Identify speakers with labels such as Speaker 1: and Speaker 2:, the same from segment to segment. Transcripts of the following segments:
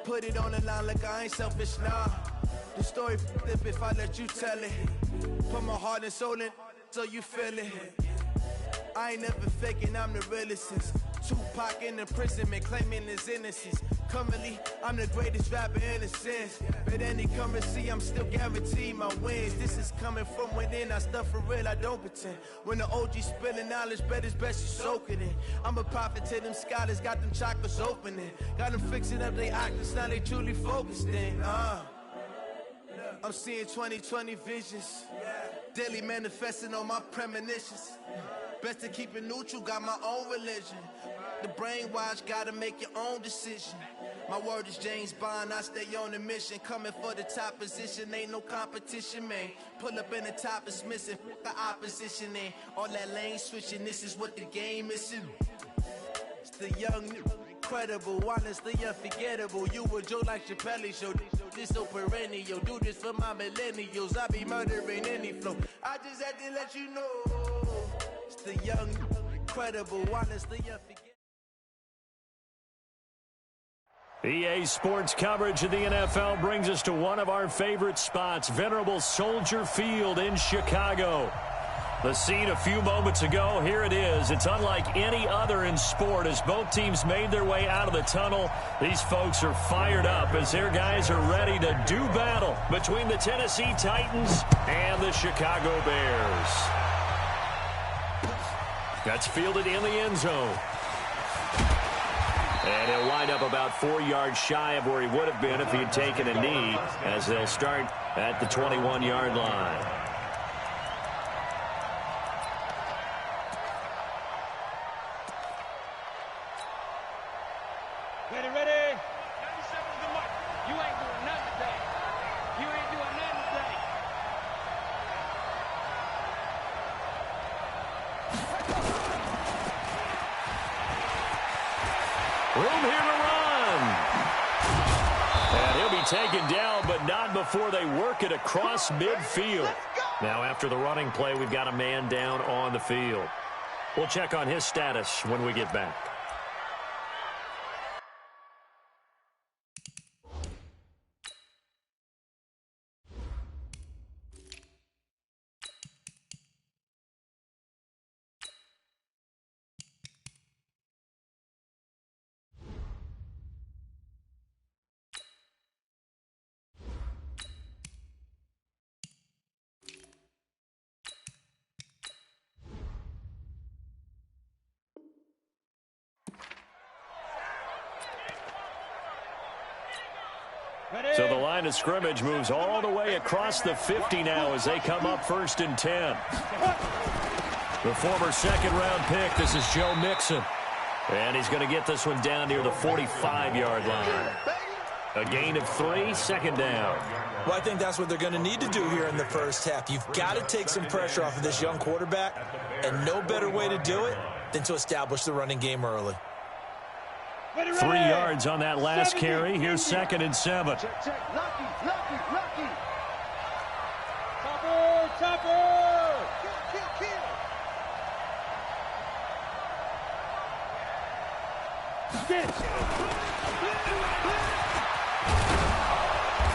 Speaker 1: put it on the line like I ain't selfish, nah. The story flip if I let you tell it. Put my heart and soul in so you feel it. I ain't never faking, I'm the realest since Tupac in imprisonment, claiming his innocence. Currently, I'm the greatest rapper in a sense. But any currency, I'm still guaranteed my wins. This is coming from within, I stuff for real, I don't pretend. When the OG spilling knowledge, bet it's best you soak it in. I'm a prophet to them scholars, got them chakras opening. Got them fixing up they octaves, now they truly focused in. I'm seeing 2020 visions. Daily manifesting on my premonitions. Best to keep it neutral, got my own religion. The brainwash, gotta make your own decision. My word is James Bond, I stay on a mission. Coming for the top position, ain't no competition, man. Pull up in the top is missing, the opposition in. All that lane switching, this is what the game is. It's the young, incredible, honestly unforgettable. You a Joe like Chappelle show. This so perennial, do this for my millennials. I be murdering any flow. I just had to let you know. It's the young, incredible, honestly unforgettable.
Speaker 2: EA Sports coverage of the NFL brings us to one of our favorite spots, venerable Soldier Field in Chicago. The scene a few moments ago, here it is. It's unlike any other in sport as both teams made their way out of the tunnel. These folks are fired up as their guys are ready to do battle between the Tennessee Titans and the Chicago Bears. That's fielded in the end zone. And he'll wind up about 4 yards shy of where he would have been if he had taken a knee, as they'll start at the 21-yard line.
Speaker 3: Ready, ready. 97 is the mark. You ain't doing nothing today. You ain't doing nothing today.
Speaker 2: Room here to run. And he'll be taken down, but not before they work it across midfield. Now, after the running play, we've got a man down on the field. We'll check on his status when we get back. So the line of scrimmage moves all the way across the 50 now as they come up 1st and 10. The former second-round pick, this is Joe Mixon. And he's going to get this one down near the 45-yard line. A gain of 3, second down.
Speaker 4: Well, I think that's what they're going to need to do here in the first half. You've got to take some pressure off of this young quarterback, and no better way to do it than to establish the running game early.
Speaker 2: 3 yards on that last carry. Here's 2nd and 7.
Speaker 3: Check. Lucky. Chopper.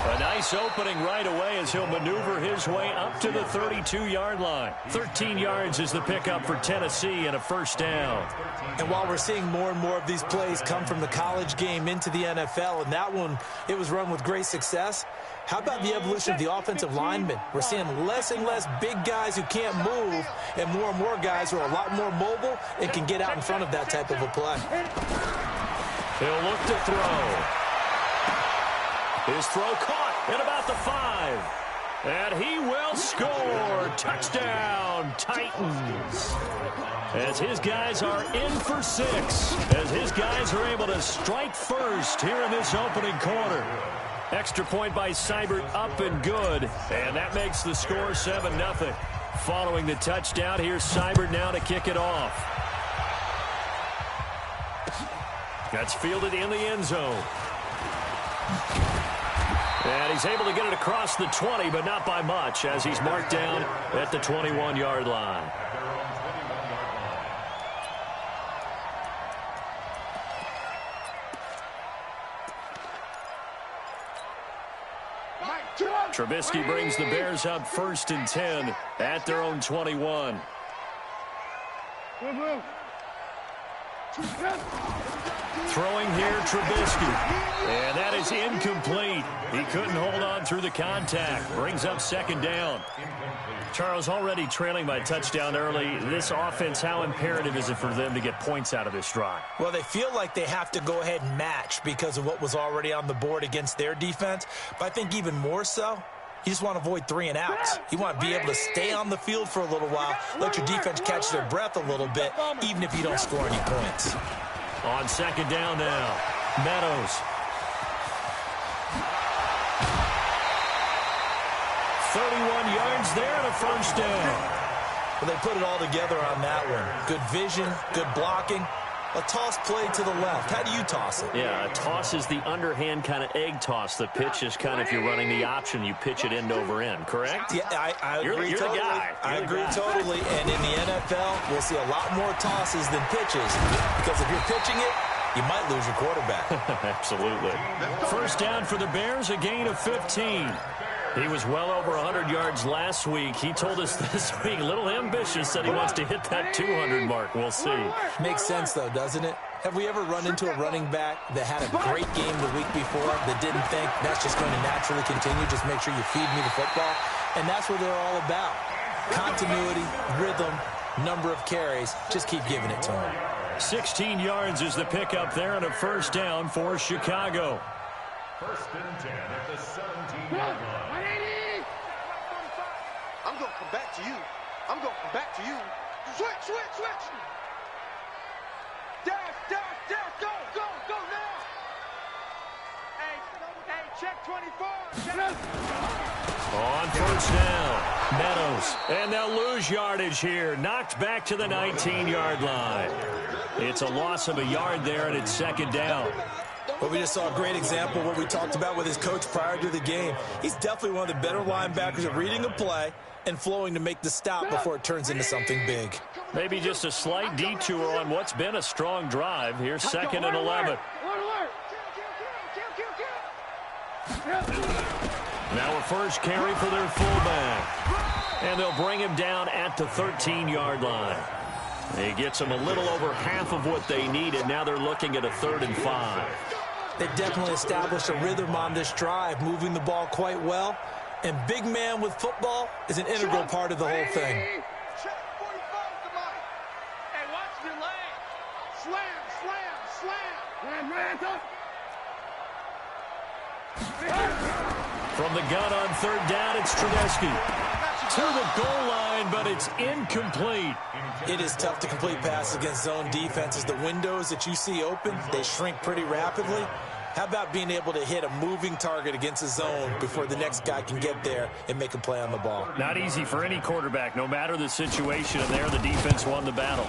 Speaker 2: A nice opening right away as he'll maneuver his way up to the 32-yard line. 13 yards is the pickup for Tennessee and a first down.
Speaker 4: And while we're seeing more and more of these plays come from the college game into the NFL, and that one, it was run with great success, how about the evolution of the offensive linemen? We're seeing less and less big guys who can't move and more guys who are a lot more mobile and can get out in front of that type of a play.
Speaker 2: He'll look to throw. His throw caught at about the 5. And he will score. Touchdown, Titans. As his guys are in for 6. As his guys are able to strike first here in this opening quarter. Extra point by Seibert, up and good. And that makes the score 7-0. Following the touchdown, here's Seibert now to kick it off. That's fielded in the end zone. And he's able to get it across the 20, but not by much, as he's marked down at the 21-yard line. Trubisky brings the Bears up 1st and 10 at their own 21. Throwing here, Trubisky. And that is incomplete. He couldn't hold on through the contact. Brings up 2nd down. Charles, already trailing by touchdown early. This offense, how imperative is it for them to get points out of this drive?
Speaker 4: Well, they feel like they have to go ahead and match because of what was already on the board against their defense. But I think even more so, you just want to avoid 3 and outs. You want to be able to stay on the field for a little while, let your defense catch their breath a little bit, even if you don't score any points.
Speaker 2: On 2nd down now, Meadows. 31 yards there and a 1st down.
Speaker 4: Well, they put it all together on that one. Good vision, good blocking. A toss play to the left. How do you toss it?
Speaker 2: Yeah, a toss is the underhand kind of egg toss. The pitch is kind of, if you're running the option, you pitch it end over end, correct?
Speaker 4: Yeah, I agree
Speaker 2: you're
Speaker 4: totally.
Speaker 2: The guy.
Speaker 4: I agree totally. And in the NFL, we'll see a lot more tosses than pitches. Because if you're pitching it, you might lose your quarterback.
Speaker 2: Absolutely. 1st down for the Bears, a gain of 15. He was well over 100 yards last week. He told us this week, a little ambitious, said he wants to hit that 200 mark. We'll see.
Speaker 4: Makes sense, though, doesn't it? Have we ever run into a running back that had a great game the week before that didn't think that's just going to naturally continue? Just make sure you feed me the football. And that's what they're all about. Continuity, rhythm, number of carries. Just keep giving it to him.
Speaker 2: 16 yards is the pickup there and a 1st down for Chicago.
Speaker 5: 1st and 10 at the 17-yard line.
Speaker 3: I'm going to come back to you. I'm going to come back to you. Switch, switch, switch. Dash, dash, dash. Go, go, go now. Hey, check 24.
Speaker 2: On 1st down, Meadows. And they'll lose yardage here. Knocked back to the 19-yard line. It's a loss of a yard there, and it's 2nd down.
Speaker 4: But we just saw a great example of what we talked about with his coach prior to the game. He's definitely one of the better linebackers at reading a play and flowing to make the stop before it turns into something big.
Speaker 2: Maybe just a slight detour on what's been a strong drive. Here's 2nd and 11. Now a 1st carry for their fullback. And they'll bring him down at the 13-yard line. He gets them a little over half of what they needed. Now they're looking at a 3rd and 5.
Speaker 4: They definitely established a rhythm on this drive, moving the ball quite well. And big man with football is an integral part of the whole thing.
Speaker 3: Hey, watch the lane. Slam, slam, slam.
Speaker 2: From the gun on 3rd down, it's Trubisky. To the goal line, but it's incomplete.
Speaker 4: It is tough to complete passes against zone defenses. The windows that you see open, they shrink pretty rapidly. How about being able to hit a moving target against a zone before the next guy can get there and make a play on the ball?
Speaker 2: Not easy for any quarterback, no matter the situation. And there, the defense won the battle.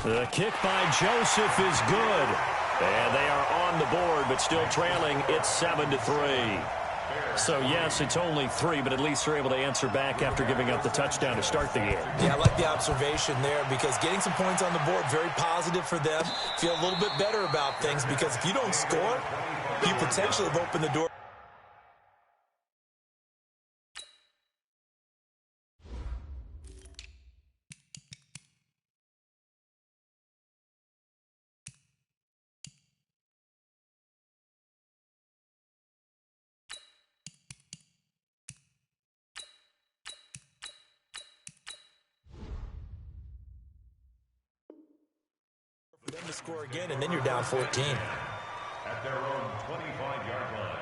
Speaker 2: The kick by Joseph is good. And they are on the board, but still trailing. It's 7-3. So, yes, it's only 3, but at least they're able to answer back after giving up the touchdown to start the game.
Speaker 4: Yeah, I like the observation there because getting some points on the board, very positive for them. Feel a little bit better about things because if you don't score, you potentially have opened the door. For them to score again, and then you're down 14.
Speaker 5: At their own 25-yard line.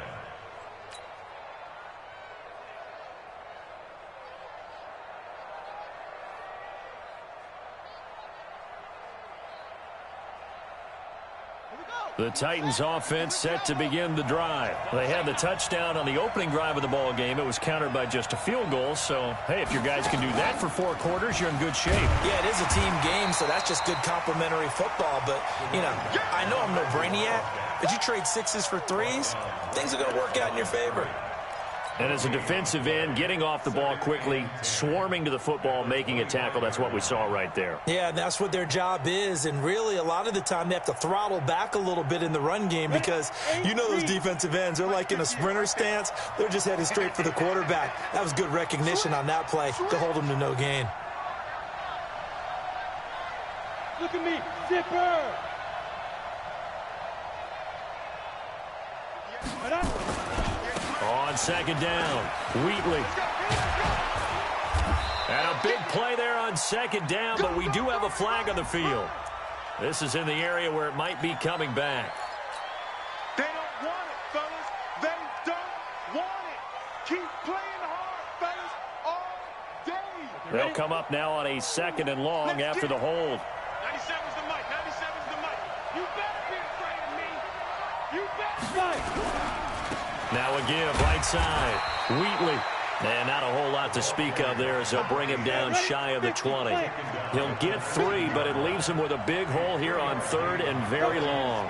Speaker 2: The Titans offense set to begin the drive. They had the touchdown on the opening drive of the ball game. It was countered by just a field goal. So, hey, if your guys can do that for 4 quarters, you're in good shape.
Speaker 4: Yeah, it is a team game, so that's just good complementary football. But, you know I'm no brainiac, but you trade 6s for 3s, things are going to work out in your favor.
Speaker 2: And as a defensive end, getting off the ball quickly, swarming to the football, making a tackle, that's what we saw right there.
Speaker 4: Yeah, that's what their job is. And really, a lot of the time, they have to throttle back a little bit in the run game because you know those defensive ends, they're like in a sprinter stance. They're just headed straight for the quarterback. That was good recognition on that play to hold them to no gain.
Speaker 3: Look at me, zipper.
Speaker 2: On second down, Wheatley. And a big play there on second down, but we do have a flag on the field. This is in the area where it might be coming back.
Speaker 6: They don't want it, fellas. They don't want it. Keep playing hard, fellas, all day.
Speaker 2: They'll come up now on a second and long after the hold.
Speaker 6: 97's the mic. 97's the mic. You better be afraid of me. You better.
Speaker 2: Now a give, right side. Wheatley. And not a whole lot to speak of there as they'll bring him down shy of the 20. He'll get 3, but it leaves him with a big hole here on third and very long.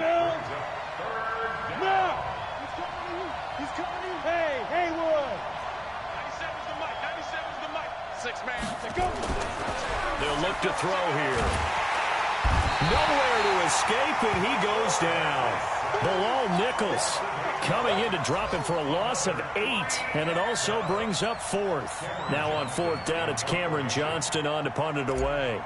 Speaker 3: He's coming. Hey, Haywood.
Speaker 6: 97's the mic. 97's the mic. 6 man.
Speaker 3: Go.
Speaker 2: They'll look to throw here. Nowhere to escape, and he goes down. Bilal Nichols coming in to drop it for a loss of 8, and it also brings up 4th. Now on 4th down, it's Cameron Johnston on to punt it away.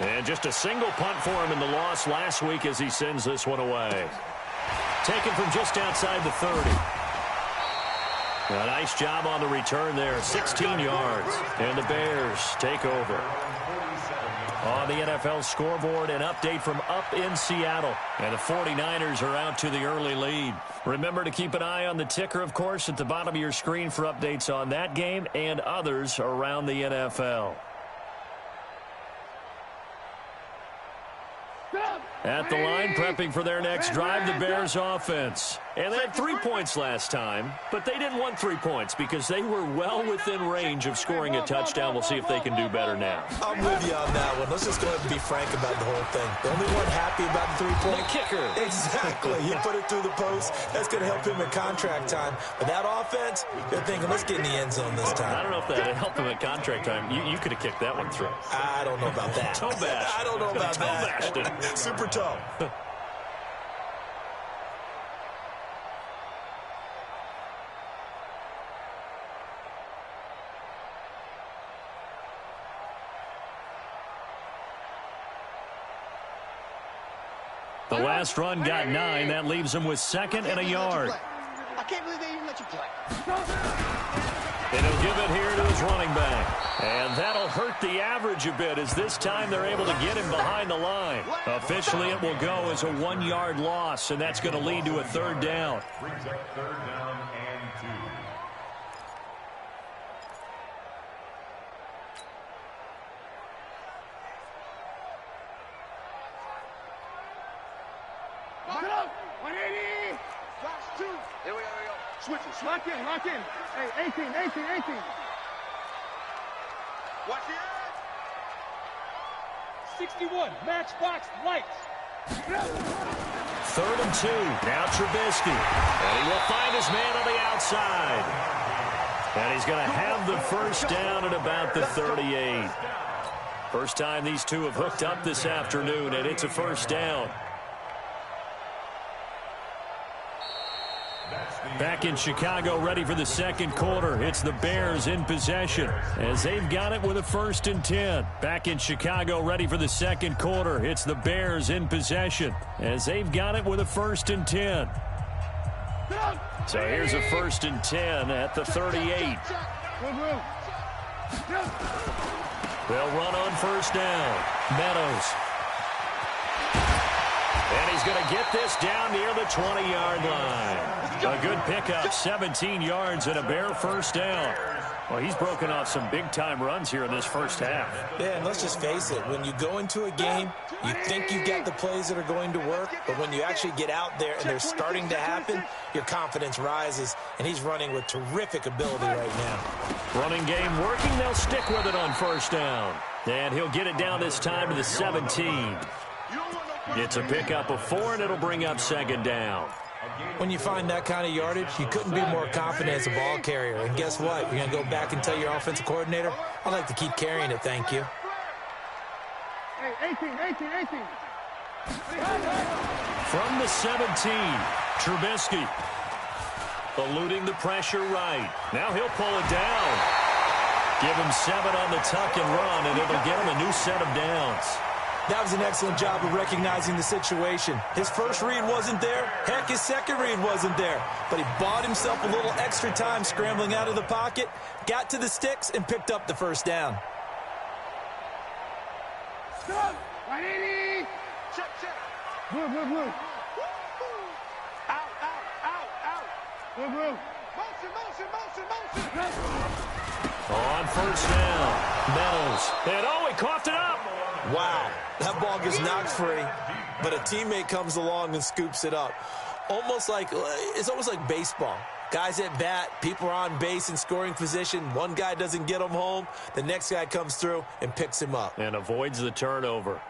Speaker 2: And just a single punt for him in the loss last week as he sends this one away. Taken from just outside the 30. A nice job on the return there, 16 yards. And the Bears take over. On the NFL scoreboard, an update from up in Seattle. And the 49ers are out to the early lead. Remember to keep an eye on the ticker, of course, at the bottom of your screen for updates on that game and others around the NFL. At the line, prepping for their next drive, the Bears offense. And they had 3 points last time, but they didn't want 3 points because they were well within range of scoring a touchdown. We'll see if they can do better now.
Speaker 4: I'm with you on that one. Let's just go ahead and be frank about the whole thing. The only one happy about the 3-point
Speaker 2: kicker.
Speaker 4: Exactly. He put it through the post. That's going to help him in contract time. But that offense, they're thinking, let's get in the end zone this time.
Speaker 2: I don't know if that helped him at contract time. You could have kicked that one through.
Speaker 4: I don't know about that.
Speaker 2: Toe bash.
Speaker 4: I don't know about
Speaker 2: Toe bashed
Speaker 4: that.
Speaker 2: it.
Speaker 4: Super tough.
Speaker 2: The last run got 9. That leaves him with 2nd and a yard.
Speaker 6: I can't believe they even let you play.
Speaker 2: And he'll give it here to his running back. And that'll hurt the average a bit as this time they're able to get him behind the line. Officially, it will go as a 1-yard loss, and that's going to lead to a 3rd down.
Speaker 5: Brings up 3rd down and 2.
Speaker 3: Lock it up. 180.
Speaker 6: Flash 2. Here we go. Switch it.
Speaker 3: Lock in. Hey, 18.
Speaker 6: Watch the edge.
Speaker 3: 61. Matchbox lights.
Speaker 2: 3rd and 2. Now Trubisky. And he will find his man on the outside. And he's going to have the 1st down at about the 38. First time these two have hooked up this afternoon, and it's a 1st down. Back in Chicago, ready for the 2nd quarter. It's the Bears in possession as they've got it with a 1st and 10. Back in Chicago, ready for the 2nd quarter. It's the Bears in possession as they've got it with a 1st and 10. So here's a 1st and 10 at the 38. They'll run on 1st down. Meadows. And he's going to get this down near the 20-yard line. A good pickup, 17 yards and a Bear 1st down. Well, he's broken off some big-time runs here in this 1st half.
Speaker 4: Yeah, and let's just face it. When you go into a game, you think you've got the plays that are going to work, but when you actually get out there and they're starting to happen, your confidence rises, and he's running with terrific ability right now.
Speaker 2: Running game working. They'll stick with it on 1st down. And he'll get it down this time to the 17. It's a pickup of 4, and it'll bring up 2nd down.
Speaker 4: When you find that kind of yardage, you couldn't be more confident as a ball carrier. And guess what? You're going to go back and tell your offensive coordinator, I'd like to keep carrying it, thank you.
Speaker 6: Hey, 18.
Speaker 2: From the 17, Trubisky. Eluding the pressure right. Now he'll pull it down. Give him 7 on the tuck and run, and it'll get him a new set of downs.
Speaker 4: That was an excellent job of recognizing the situation. His first read wasn't there. Heck, his second read wasn't there. But he bought himself a little extra time scrambling out of the pocket, got to the sticks, and picked up the first down.
Speaker 6: Stop! 180! Check. Blue. Out. Blue. Motion.
Speaker 2: On first down, Meadows. And he coughed it up.
Speaker 4: Wow, that ball gets knocked free, but a teammate comes along and scoops it up. It's almost like baseball. Guys at bat, people are on base in scoring position. One guy doesn't get him home. The next guy comes through and picks him up.
Speaker 2: And avoids the turnover.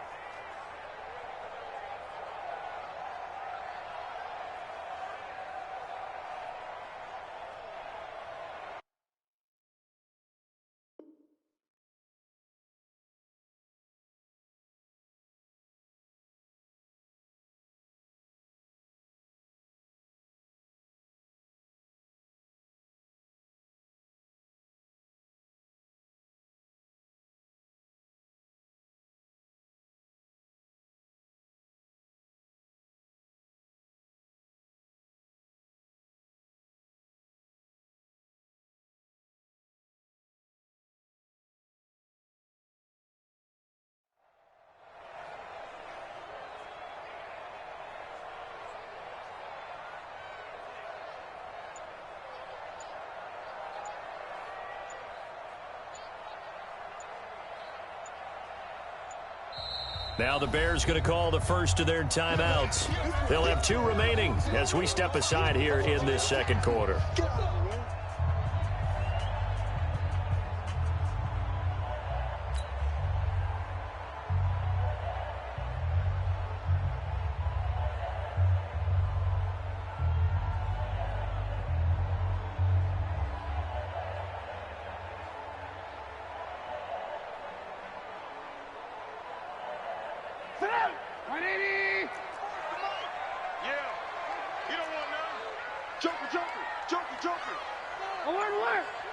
Speaker 2: Now the Bears going to call the first of their timeouts. They'll have 2 remaining as we step aside here in this second quarter.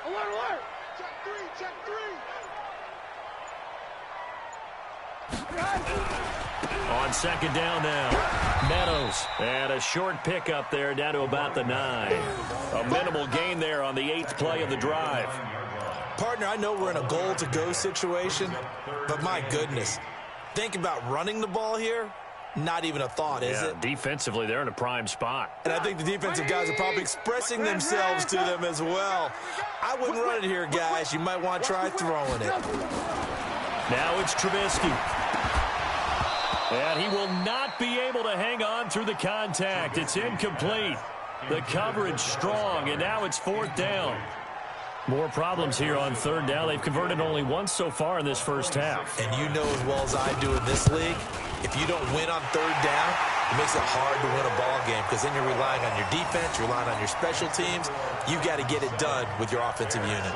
Speaker 6: Alert! Check three!
Speaker 2: On second down now, Meadows. And a short pickup there down to about the 9. A minimal gain there on the 8th play of the drive.
Speaker 4: Partner, I know we're in a goal-to-go situation, but my goodness, think about running the ball here. Not even a thought, is it?
Speaker 2: Defensively, they're in a prime spot.
Speaker 4: And I think the defensive guys are probably expressing themselves to them as well. I wouldn't run it here, guys. You might want to try throwing it.
Speaker 2: Now it's Trubisky. And he will not be able to hang on through the contact. It's incomplete. The coverage strong, and now it's 4th down. More problems here on 3rd down. They've converted only once so far in this first half.
Speaker 4: And you know as well as I do in this league, if you don't win on 3rd down, it makes it hard to win a ball game because then you're relying on your defense, you're relying on your special teams. You've got to get it done with your offensive unit.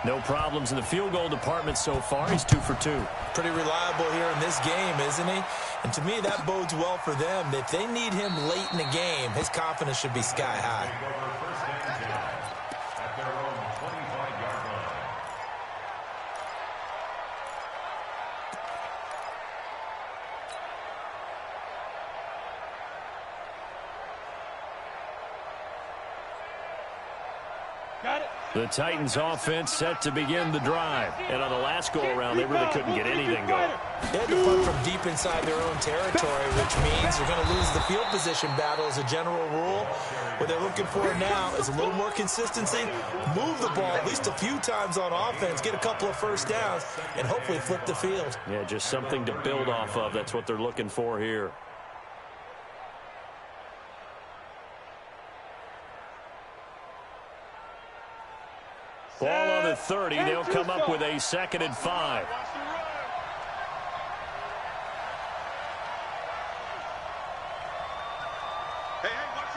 Speaker 2: No problems in the field goal department so far. He's 2 for 2.
Speaker 4: Pretty reliable here in this game, isn't he? And to me, that bodes well for them. If they need him late in the game, his confidence should be sky high.
Speaker 2: The Titans offense set to begin the drive. And on the last go-around, they really couldn't get anything going.
Speaker 4: They had to punt from deep inside their own territory, which means they're going to lose the field position battle as a general rule. What they're looking for now is a little more consistency, move the ball at least a few times on offense, get a couple of first downs, and hopefully flip the field.
Speaker 2: Yeah, just something to build off of. That's what they're looking for here. Ball on the 30. They'll come up with a 2nd and 5.
Speaker 6: Hey, watch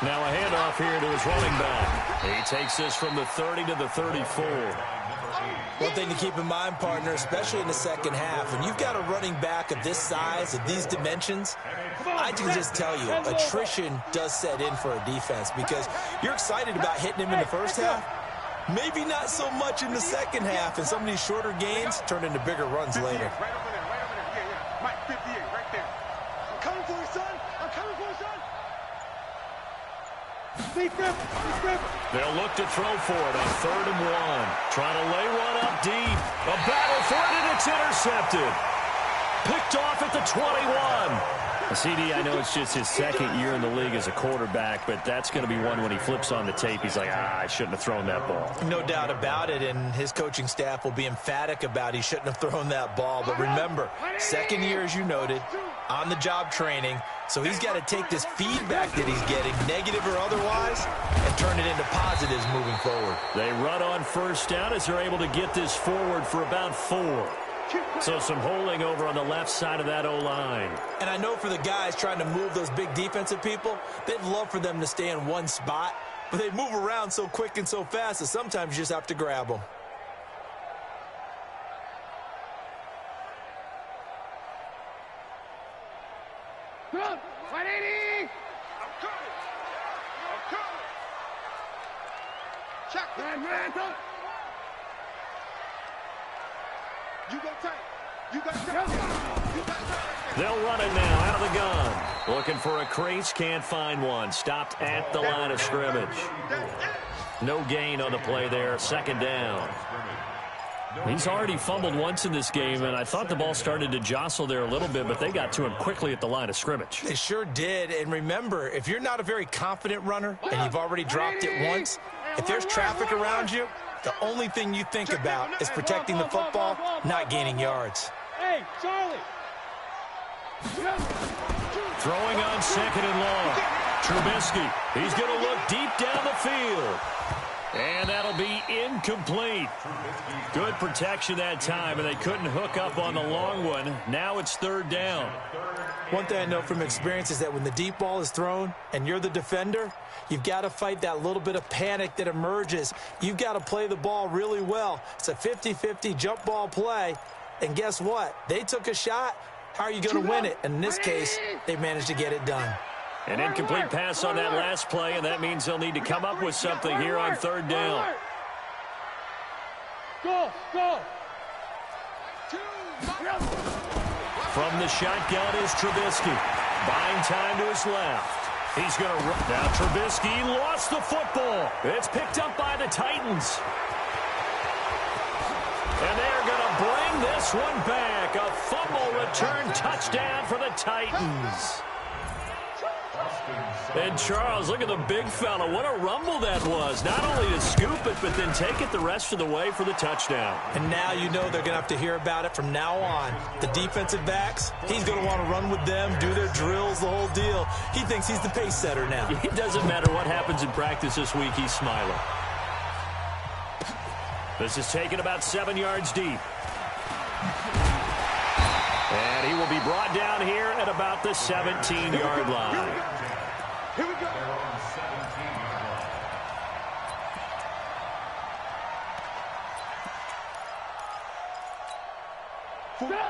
Speaker 2: Now a handoff here to his running back. He takes this from the 30 to the 34.
Speaker 4: One thing to keep in mind, partner, especially in the second half, when you've got a running back of this size, of these dimensions, I can just tell you, attrition does set in for a defense because you're excited about hitting him in the first half, maybe not so much in the second half, and some of these shorter gains turn into bigger runs later.
Speaker 6: Right over there, right over there. Yeah. Mike, 58, right there. I'm coming for you, son. I'm coming for you, son.
Speaker 2: They'll look to throw for it on 3rd and 1. Trying to lay one up deep. A battle for it, and it's intercepted. Picked off at the 21. CD, I know it's just his second year in the league as a quarterback, but that's going to be one when he flips on the tape. He's like, I shouldn't have thrown that ball.
Speaker 4: No doubt about it, and his coaching staff will be emphatic about he shouldn't have thrown that ball. But remember, second year, as you noted, on-the-job training, so he's got to take this feedback that he's getting, negative or otherwise, and turn it into positives moving forward.
Speaker 2: They run on first down as they're able to get this forward for about 4. So some holding over on the left side of that O-line.
Speaker 4: And I know for the guys trying to move those big defensive people, they'd love for them to stay in one spot, but they move around so quick and so fast that sometimes you just have to grab them.
Speaker 3: Good. 180.
Speaker 6: I'm coming. Check it. You go tight. You got tight.
Speaker 2: They'll run it now out of the gun. Looking for a crease, can't find one. Stopped at the line of scrimmage. No gain on the play there. 2nd down. He's already fumbled once in this game, and I thought the ball started to jostle there a little bit, but they got to him quickly at the line of scrimmage.
Speaker 4: They sure did, and remember, if you're not a very confident runner and you've already dropped it once, if there's traffic around you, the only thing you think about is protecting the football, not gaining yards.
Speaker 3: Hey, Charlie.
Speaker 2: Throwing on 2nd and long. Trubisky, he's going to look deep down the field. And that'll be incomplete. Good protection that time, and they couldn't hook up on the long one. Now it's 3rd down.
Speaker 4: One thing I know from experience is that when the deep ball is thrown and you're the defender, you've got to fight that little bit of panic that emerges. You've got to play the ball really well. It's a 50-50 jump ball play. And guess what? They took a shot. How are you going to win it? And in this case, they managed to get it done.
Speaker 2: An incomplete pass on that last play, and that means they'll need to come up with something here on 3rd down.
Speaker 3: Go.
Speaker 2: From the shotgun is Trubisky. Buying time to his left. He's going to run. Now Trubisky lost the football. It's picked up by the Titans. And they're going to bring this one back. A fumble return touchdown for the Titans. And Charles, look at the big fella. What a rumble that was. Not only to scoop it, but then take it the rest of the way for the touchdown.
Speaker 4: And now you know they're going to have to hear about it from now on. The defensive backs, he's going to want to run with them, do their drills, the whole deal. He thinks he's the pace setter now.
Speaker 2: It doesn't matter what happens in practice this week, he's smiling. This is taken about 7 yards deep. And he will be brought down here at about the 17-yard line.
Speaker 6: Here we go.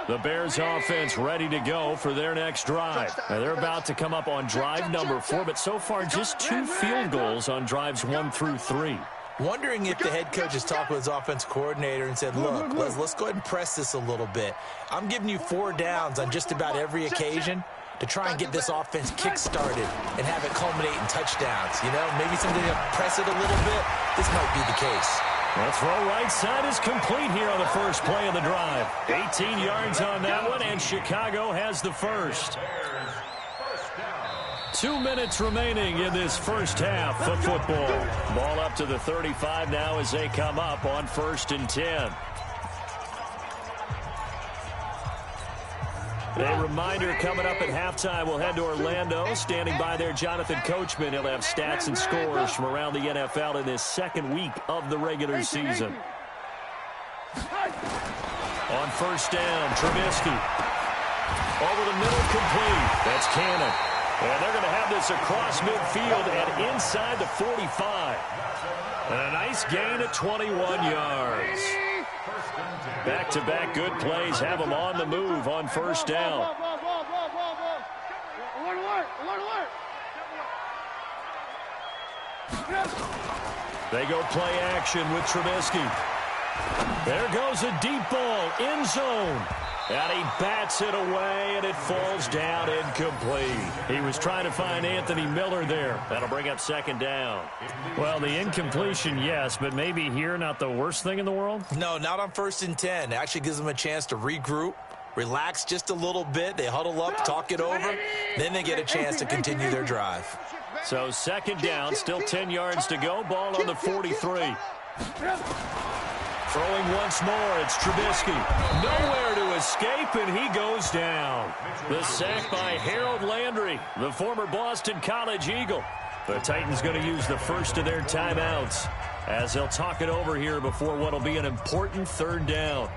Speaker 2: The Bears offense ready to go for their next drive. Now they're about to come up on drive number 4, but so far just 2 field goals on drives 1 through 3.
Speaker 4: Wondering if the head coach has talked with his offense coordinator and said, look, let's go ahead and press this a little bit. I'm giving you 4 downs on just about every occasion to try and get this offense kick-started and have it culminate in touchdowns. You know, maybe something to press it a little bit. This might be the case.
Speaker 2: The throw right side is complete here on the first play of the drive. 18 yards on that one, and Chicago has the first. 2 minutes remaining in this first half of football. Ball up to the 35 now as they come up on 1st and 10. A reminder coming up at halftime, we'll head to Orlando. Standing by there, Jonathan Coachman. He'll have stats and scores from around the NFL in this 2nd week of the regular season. On 1st down, Trubisky. Over the middle, complete. That's Cannon. And they're going to have this across midfield and inside the 45. And a nice gain of 21 yards. Back-to-back good plays have them on the move on first down. They go play action with Trubisky. There goes a deep ball, end zone. And he bats it away, and it falls down incomplete. He was trying to find Anthony Miller there. That'll bring up second down.
Speaker 7: Well, the incompletion, yes, but maybe here not the worst thing in the world?
Speaker 4: No, not on 1st and 10. It actually gives them a chance to regroup, relax just a little bit. They huddle up, talk it over. Then they get a chance to continue their drive.
Speaker 2: So second down, still 10 yards to go. Ball on the 43. Throwing once more, it's Trubisky. Nowhere to escape, and he goes down. The sack by Harold Landry, the former Boston College Eagle. The Titans going to use the first of their timeouts as they'll talk it over here before what will be an important third down.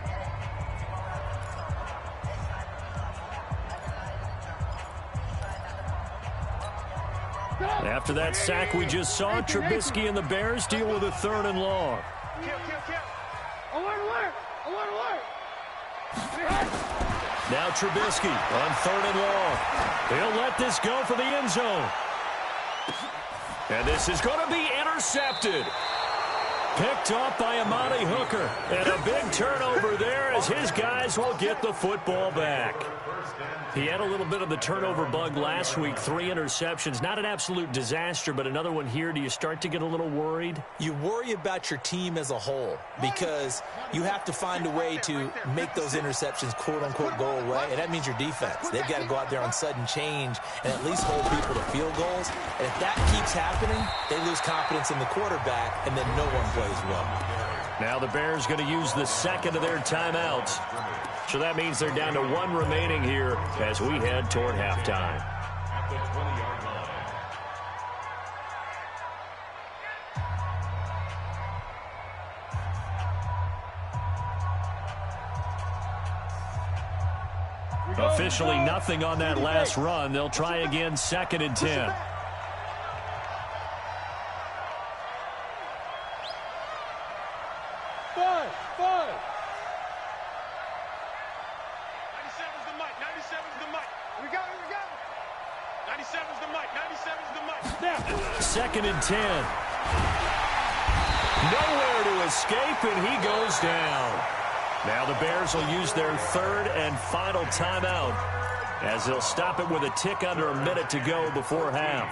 Speaker 2: After that sack we just saw, Trubisky and the Bears deal with a 3rd and long. Now Trubisky on 3rd and long. He'll let this go for the end zone. And this is going to be intercepted. Picked off by Amani Hooker. And a big turnover there as his guys will get the football back. He had a little bit of the turnover bug last week, 3 interceptions. Not an absolute disaster, but another one here. Do you start to get a little worried?
Speaker 4: You worry about your team as a whole because you have to find a way to make those interceptions, quote-unquote, go away, and that means your defense. They've got to go out there on sudden change and at least hold people to field goals. And if that keeps happening, they lose confidence in the quarterback, and then no one plays well.
Speaker 2: Now the Bears going to use the second of their timeouts. So that means they're down to 1 remaining here as we head toward halftime.
Speaker 5: At the 20-yard line.
Speaker 2: Officially nothing on that last run. They'll try again 2nd and 10. Second and 10. Nowhere to escape, and he goes down. Now the Bears will use their 3rd and final timeout as they'll stop it with a tick under a minute to go before half.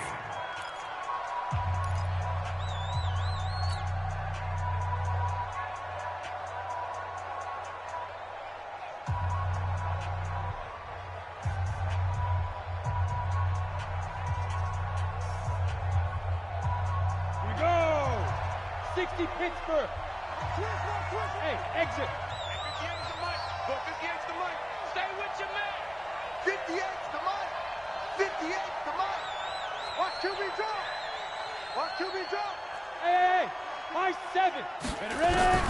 Speaker 3: Pittsburgh. Hey, exit. 58's the mic. Go 58's the mic. Stay with your man. 58's the mic. 58's the mic. Watch QB drop. Watch QB drop. Hey, my 7. Ready?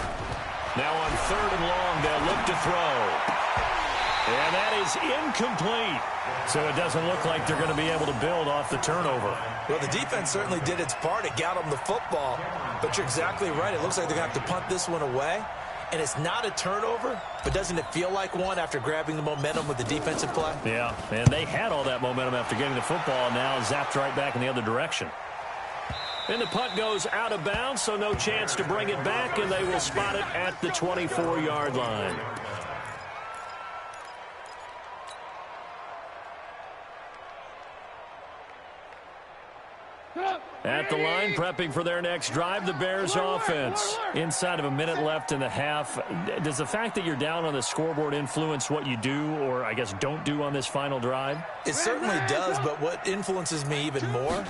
Speaker 2: Now on 3rd and long, they'll look to throw. And that is incomplete. So it doesn't look like they're going to be able to build off the turnover.
Speaker 4: Well, the defense certainly did its part. It got them the football. But you're exactly right. It looks like they're going to have to punt this one away. And it's not a turnover, but doesn't it feel like one after grabbing the momentum with the defensive play?
Speaker 2: Yeah, and they had all that momentum after getting the football, and now zapped right back in the other direction. And the punt goes out of bounds, so no chance to bring it back, and they will spot it at the 24-yard line. At the line, prepping for their next drive, the Bears offense. Inside of a minute left in the half. Does the fact that you're down on the scoreboard influence what you do, or I guess don't do on this final drive?
Speaker 4: It certainly does, but what influences me even more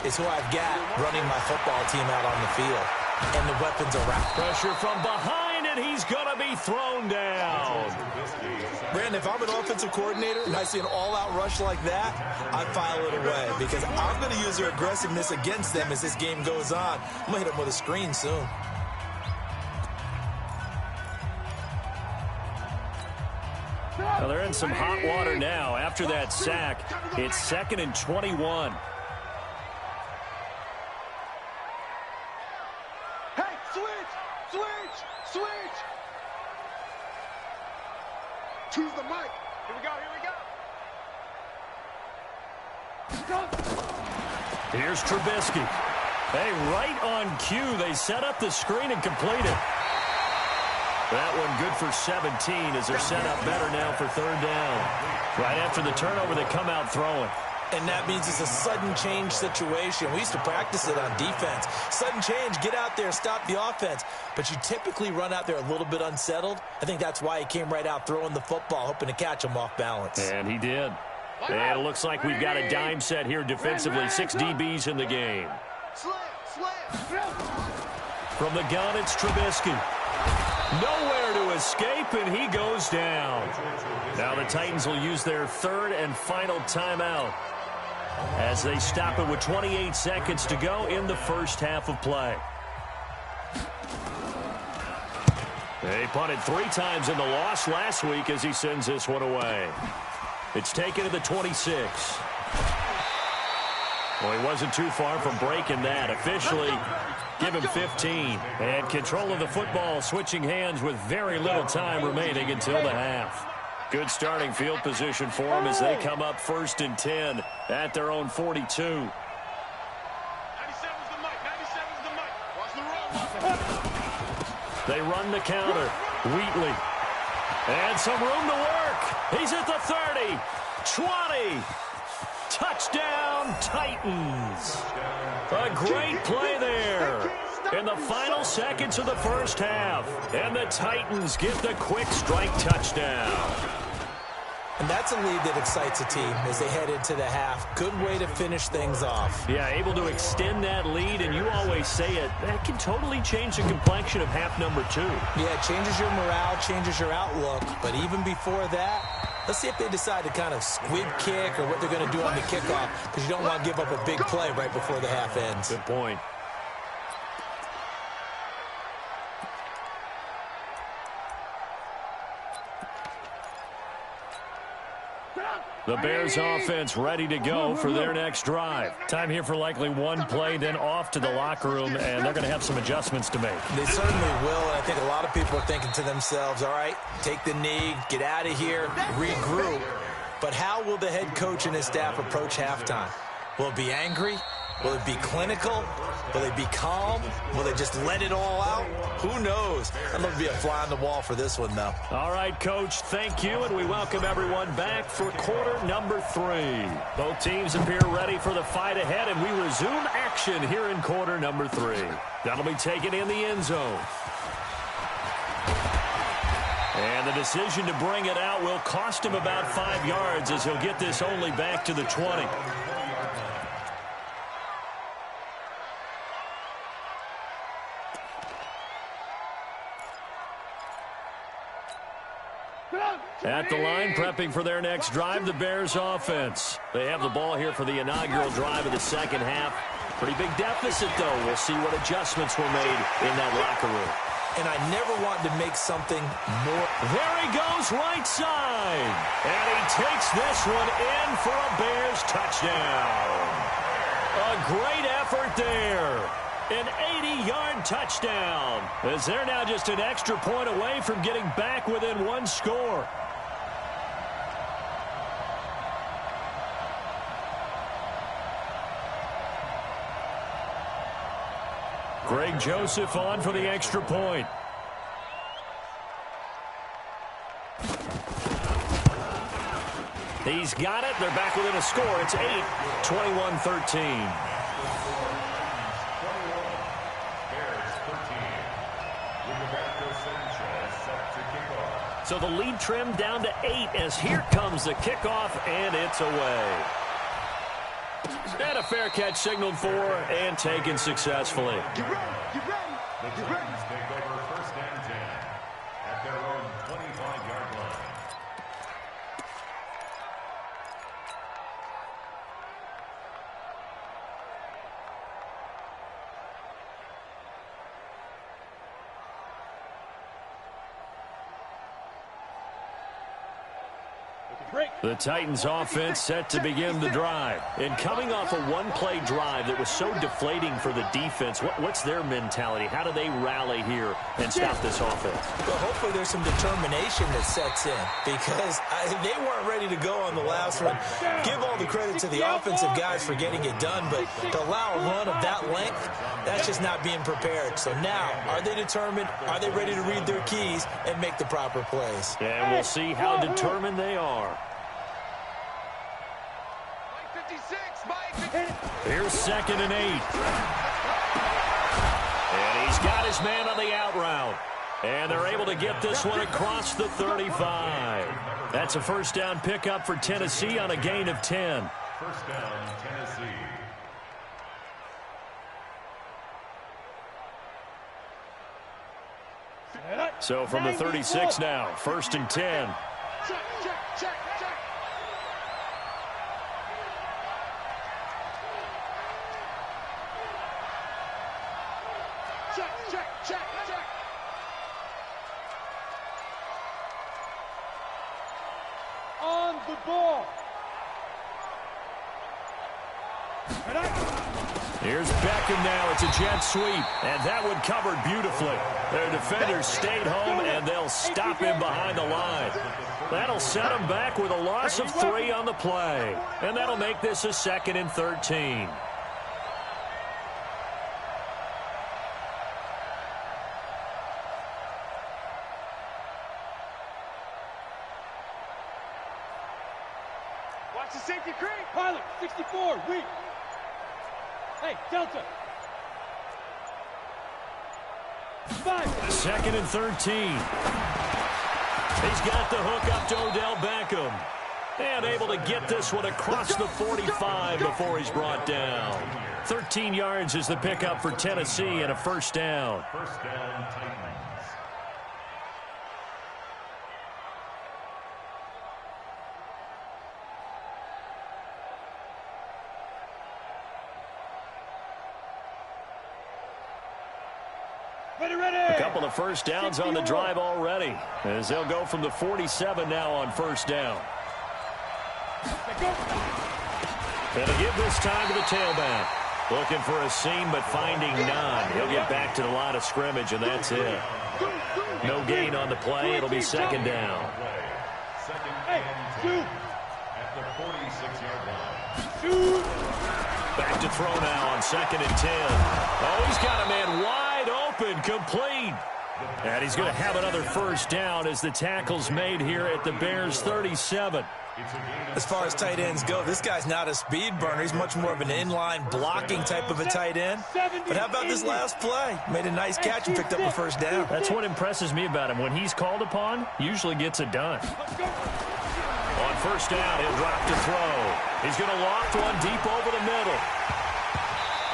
Speaker 4: is who I've got running my football team out on the field. And the weapons around.
Speaker 2: Pressure from behind, and he's going to be thrown down.
Speaker 4: Brandon, if I'm an offensive coordinator and I see an all-out rush like that, I file it away because I'm going to use their aggressiveness against them as this game goes on. I'm going to hit them with a screen soon.
Speaker 7: Well, they're in some hot water now. After that sack, it's 2nd and 21.
Speaker 6: Hey, switch! Choose the mic. Here we go.
Speaker 7: Here's Trubisky. Hey, right on cue. They set up the screen and complete it. That one good for 17 as they're set up better now for 3rd down. Right after the turnover, they come out throwing.
Speaker 4: And that means it's a sudden change situation. We used to practice it on defense. Sudden change, get out there, stop the offense. But you typically run out there a little bit unsettled. I think that's why he came right out throwing the football, hoping to catch him off balance.
Speaker 7: And he did. And it looks like we've got a dime set here defensively. 6 DBs in the game. From the gun, it's Trubisky. Nowhere to escape, and he goes down. Now the Titans will use their 3rd and final timeout as they stop it with 28 seconds to go in the first half of play. They punted 3 times in the loss last week as he sends this one away. It's taken to the 26. Well, he wasn't too far from breaking that. Officially, give him 15. And control of the football switching hands with very little time remaining until the half. Good starting field position for them as they come up 1st and 10 at their own 42.
Speaker 6: 97's the mic. 97's the mic. Watch the run.
Speaker 7: They run the counter. Wheatley. And some room to work. He's at the 30. 20. Touchdown, Titans. A great play there in the final seconds of the first half. And the Titans get the quick strike touchdown.
Speaker 4: And that's a lead that excites a team as they head into the half. Good way to finish things off.
Speaker 7: Yeah, able to extend that lead, and you always say it, that can totally change the complexion of half number 2.
Speaker 4: Yeah, it changes your morale, changes your outlook. But even before that, let's see if they decide to kind of squib kick or what they're going to do on the kickoff, because you don't want to give up a big play right before the half ends.
Speaker 7: Good point. The Bears offense ready to go for their next drive. Time here for likely one play, then off to the locker room, and they're going to have some adjustments to make.
Speaker 4: They certainly will, and I think a lot of people are thinking to themselves, all right, take the knee, get out of here, regroup. But how will the head coach and his staff approach halftime? Will it be angry? Will it be clinical? Will they be calm? Will they just let it all out? Who knows? I'm going to be a fly on the wall for this one, though.
Speaker 7: All right, Coach, thank you, and we welcome everyone back for quarter number 3. Both teams appear ready for the fight ahead, and we resume action here in quarter number 3. That'll be taken in the end zone. And the decision to bring it out will cost him about 5 yards as he'll get this only back to the 20. At the line, prepping for their next drive, the Bears offense. They have the ball here for the inaugural drive of the second half. Pretty big deficit, though. We'll see what adjustments were made in that locker room.
Speaker 4: And I never wanted to make something more.
Speaker 7: There he goes, right side. And he takes this one in for a Bears touchdown. A great effort there. An 80-yard touchdown. As they're now just an extra point away from getting back within one score. Greg Joseph on for the extra point. He's got it. They're back within a score. It's 8, 21-13. So the lead trimmed down to 8 as here comes the kickoff, and it's away. And a fair catch signaled for and taken successfully.
Speaker 6: Get ready, get ready,
Speaker 5: The
Speaker 6: get ready.
Speaker 5: Titans take over 1st and 10 at their own 25-yard line.
Speaker 2: The Titans offense set to begin the drive. And coming off a one-play drive that was so deflating for the defense, what's their mentality? How do they rally here and stop this offense?
Speaker 4: Well, hopefully there's some determination that sets in because they weren't ready to go on the last one. Give all the credit to the offensive guys for getting it done, but to allow a run of that length, that's just not being prepared. So now, are they determined? Are they ready to read their keys and make the proper plays?
Speaker 2: And we'll see how determined they are. Here's 2nd and 8. And he's got his man on the out route. And they're able to get this one across the 35. That's a first down pickup for Tennessee on a gain of 10.
Speaker 5: First down, Tennessee.
Speaker 2: So from the 36 now, 1st and 10.
Speaker 3: Check. On the ball.
Speaker 2: Here's Beckham now. It's a jet sweep, and that one covered beautifully. Their defenders stayed home, and they'll stop him behind the line. That'll set him back with a loss of 3 on the play, and that'll make this a 2nd and 13.
Speaker 3: Watch the safety creep. Pilot, 64, weak. Hey, Delta. 5.
Speaker 2: 2nd and 13. He's got the hook up to Odell Beckham. And able to get this one across the 45 before he's brought down. 13 yards is the pickup for Tennessee and a first down.
Speaker 5: First down, Titans.
Speaker 2: A couple of first downs on the drive already, as they'll go from the 47 now on first down. They'll give this time to the tailback. Looking for a seam, but finding none. He'll get back to the line of scrimmage, and that's it. No gain on the play. It'll be 2nd down.
Speaker 5: Second and 10 at the 46-yard line.
Speaker 2: Back to throw now on 2nd and 10. Oh, he's got a man wide open, complete. And he's going to have another first down as the tackle's made here at the Bears' 37.
Speaker 4: As far as tight ends go, this guy's not a speed burner. He's much more of an inline blocking type of a tight end. But how about this last play? Made a nice catch and picked up a first down.
Speaker 2: That's what impresses me about him. When he's called upon, usually gets it done. On first down, he'll drop to throw. He's going to loft one deep over the middle.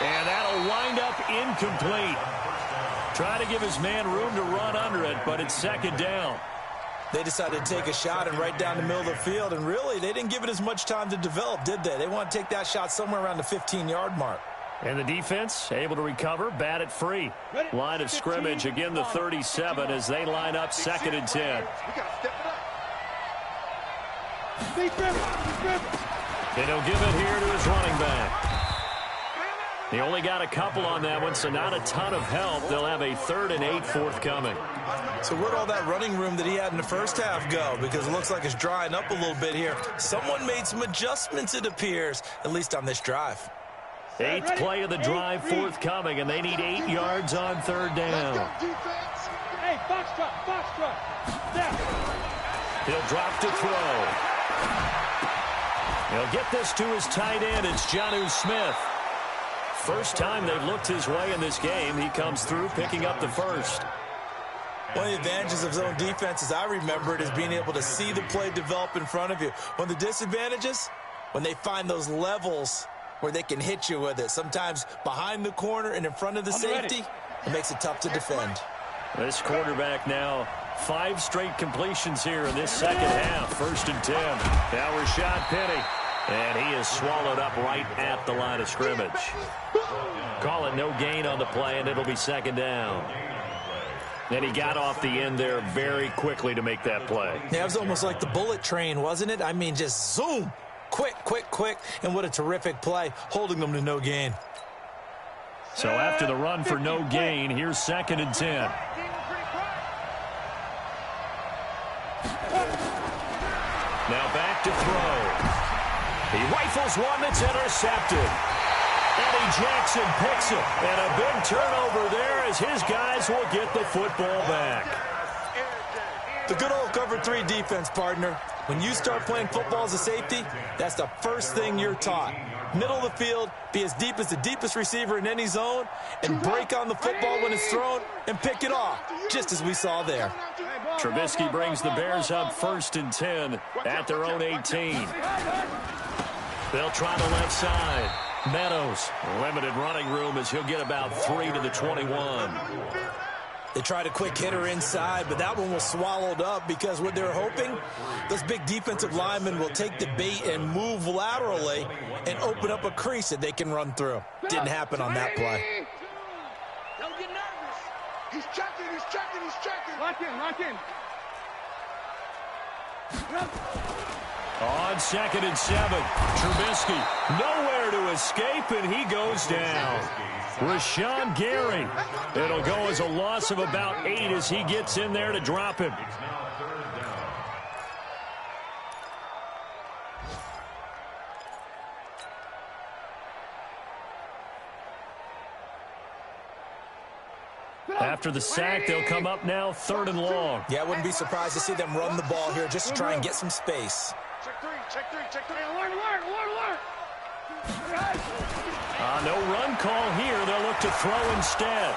Speaker 2: And that'll wind up incomplete. Try to give his man room to run under it, but it's 2nd down.
Speaker 4: They decided to take a shot and right down the middle of the field, and really, they didn't give it as much time to develop, did they? They want to take that shot somewhere around the 15-yard mark.
Speaker 2: And the defense able to recover, bat it free. Line of scrimmage, again the 37 as they line up 2nd and 10. And he'll give it here to his running back. He only got a couple on that one, so not a ton of help. They'll have a 3rd and 8 forthcoming.
Speaker 4: So where'd all that running room that he had in the first half go? Because it looks like it's drying up a little bit here. Someone made some adjustments, it appears, at least on this drive.
Speaker 2: 8th play of the drive forthcoming, and they need 8 yards on 3rd down.
Speaker 3: Hey, box truck.
Speaker 2: He'll drop to throw. He'll get this to his tight end. It's Jonnu Smith. First time they've looked his way in this game. He comes through picking up the first.
Speaker 4: One of the advantages of zone defense, as I remember it, is being able to see the play develop in front of you. One of the disadvantages, when they find those levels where they can hit you with it. Sometimes behind the corner and in front of the safety, it makes it tough to defend.
Speaker 2: This quarterback now 5 straight completions here in this second half. 1st and 10. Now Rashad Penny. And he is swallowed up right at the line of scrimmage. Call it no gain on the play, and it'll be 2nd down. And he got off the end there very quickly to make that play.
Speaker 4: Yeah, it was almost like the bullet train, wasn't it? I mean, just zoom. Quick, quick, quick. And what a terrific play, holding them to no gain.
Speaker 2: So after the run for no gain, here's 2nd and 10. Now back to throw. He rifles one that's intercepted. Eddie Jackson picks it. And a big turnover there as his guys will get the football back.
Speaker 4: The good old cover 3 defense, partner. When you start playing football as a safety, that's the first thing you're taught. Middle of the field, be as deep as the deepest receiver in any zone, and break on the football when it's thrown and pick it off, just as we saw there.
Speaker 2: Trubisky brings the Bears up 1st and 10 at their own 18. They'll try the left side. Meadows, limited running room as he'll get about 3 to the 21.
Speaker 4: They tried a quick hitter inside, but that one was swallowed up because what they're hoping, those big defensive linemen will take the bait and move laterally and open up a crease that they can run through. Didn't happen on that play.
Speaker 6: Don't get nervous. He's checking, he's checking, he's checking.
Speaker 3: Lock in, lock in.
Speaker 2: On 2nd and 7, Trubisky nowhere to escape, and he goes down. Rashawn Gary. It'll go as a loss of about 8 as he gets in there to drop him. After the sack, they'll come up now 3rd and long.
Speaker 4: Yeah, I wouldn't be surprised to see them run the ball here just to try and get some space.
Speaker 6: Check 3, check 3, check 3.
Speaker 3: Alert, alert, alert, alert.
Speaker 2: No run call here. They'll look to throw instead.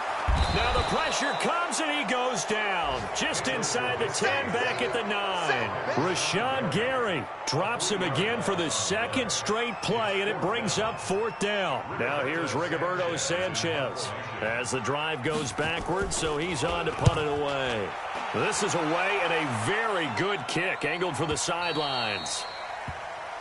Speaker 2: Now the pressure comes, and he goes down. Just inside the 10, back at the 9. Rashawn Gary drops him again for the 2nd straight play, and it brings up 4th down. Now here's Rigoberto Sanchez as the drive goes backwards, so he's on to punt it away. This is away, and a very good kick angled for the sidelines.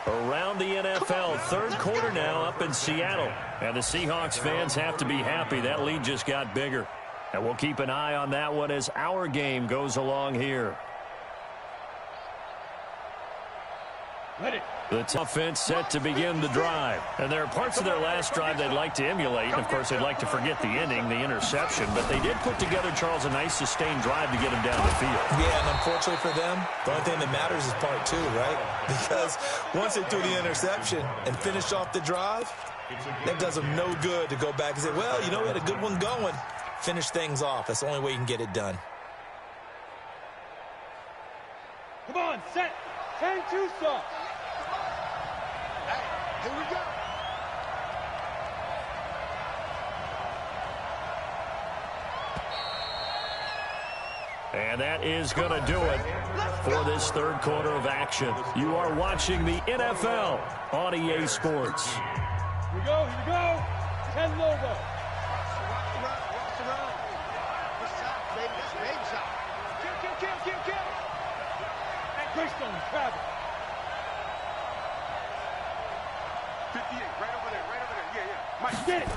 Speaker 2: Around the NFL, 3rd quarter now up in Seattle. And the Seahawks fans have to be happy. That lead just got bigger. And we'll keep an eye on that one as our game goes along here. The offense set to begin the drive. And there are parts of their last drive they'd like to emulate. And, of course, they'd like to forget the ending, the interception. But they did put together, Charles, a nice sustained drive to get them down the field.
Speaker 4: Yeah, and unfortunately for them, the only thing that matters is part 2, right? Because once they threw the interception and finished off the drive, that does them no good to go back and say, well, you know, we had a good one going. Finish things off. That's the only way you can get it done.
Speaker 3: Come on, set. 10-2 sauce.
Speaker 6: Here we go.
Speaker 2: And that is going to do it for this 3rd quarter of action. You are watching the NFL on EA Sports.
Speaker 3: Here we go, here we go. 10 logo.
Speaker 6: Rock around. This shot, baby, that's a baby shot. Kill.
Speaker 3: And Greystone, travel.
Speaker 6: 58, right over there. Yeah. Mike,
Speaker 3: Get it.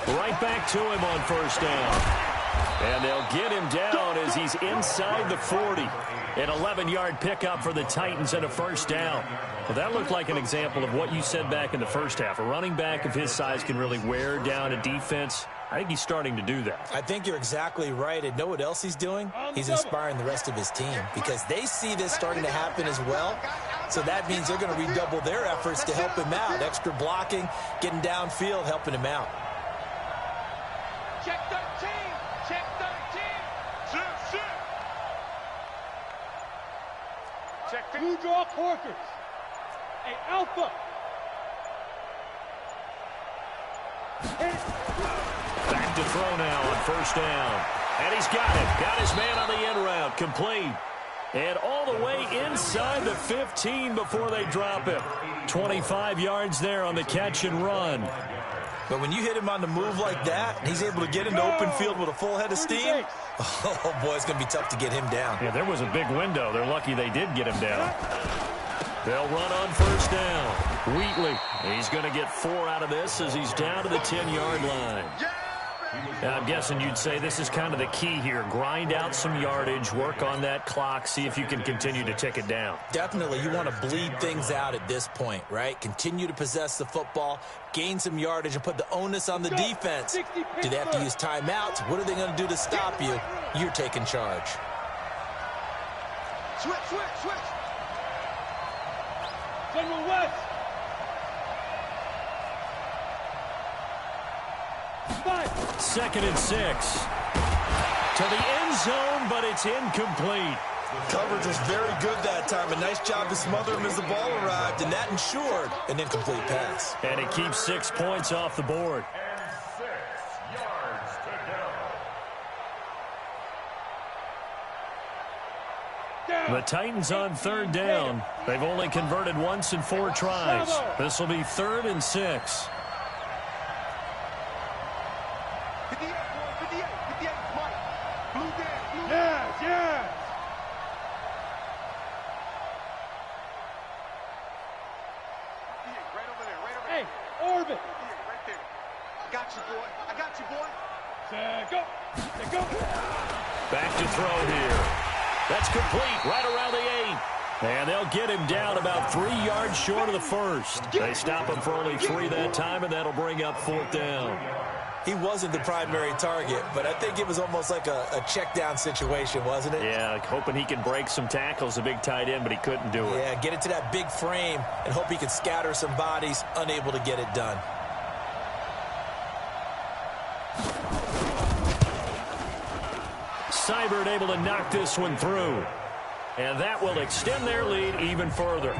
Speaker 2: Right back to him on 1st down. And they'll get him down as he's inside the 40. An 11-yard pickup for the Titans and a 1st down. Well, that looked like an example of what you said back in the first half. A running back of his size can really wear down a defense. I think he's starting to do that.
Speaker 4: I think you're exactly right. And know what else he's doing? He's inspiring the rest of his team because they see this starting to happen as well. So that means they're going to redouble their efforts to help him out. Extra blocking, getting downfield, helping him out.
Speaker 3: Check 13. Check 13.
Speaker 6: Sit. Check 15.
Speaker 3: Blue draw Corkers. Hey, Alpha.
Speaker 2: Back to throw now on 1st down. And he's got it. Got his man on the end route. Complete. And all the way inside the 15 before they drop him. 25 yards there on the catch and run.
Speaker 4: But when you hit him on the move like that, and he's able to get into open field with a full head of steam, oh, boy, it's going to be tough to get him down.
Speaker 2: Yeah, there was a big window. They're lucky they did get him down. They'll run on 1st down. Wheatley, he's going to get 4 out of this as he's down to the 10-yard line.
Speaker 6: Yeah,
Speaker 2: I'm guessing you'd say this is kind of the key here. Grind out some yardage, work on that clock, see if you can continue to tick it down.
Speaker 4: Definitely, you want to bleed things out at this point, right? Continue to possess the football, gain some yardage, and put the onus on the defense. Do they have to use timeouts? What are they going to do to stop you? You're taking charge.
Speaker 3: Switch.
Speaker 6: General West.
Speaker 2: 2nd and 6. To the end zone, but it's incomplete.
Speaker 4: Coverage was very good that time. A nice job to smother him as the ball arrived, and that ensured an incomplete pass.
Speaker 2: And it keeps 6 points off the board.
Speaker 5: And 6 yards to go.
Speaker 2: The Titans on 3rd down. They've only converted once in 4 tries. This will be 3rd and 6.
Speaker 3: 58, Mike. Blue down.
Speaker 6: Yes.
Speaker 3: Right over there.
Speaker 6: Hey, Orbit.
Speaker 3: Right there. I got you, boy.
Speaker 6: Go.
Speaker 2: Back to throw here. That's complete right around the 8. And they'll get him down about 3 yards short of the first. They stop him for only 3 that time, and that'll bring up 4th down.
Speaker 4: He wasn't the primary target, but I think it was almost like a check down situation, wasn't it?
Speaker 2: Yeah, hoping he can break some tackles, a big tight end, but he couldn't do it.
Speaker 4: Yeah, get it to that big frame and hope he can scatter some bodies, unable to get it done.
Speaker 2: Seibert able to knock this one through. And that will extend their lead even further.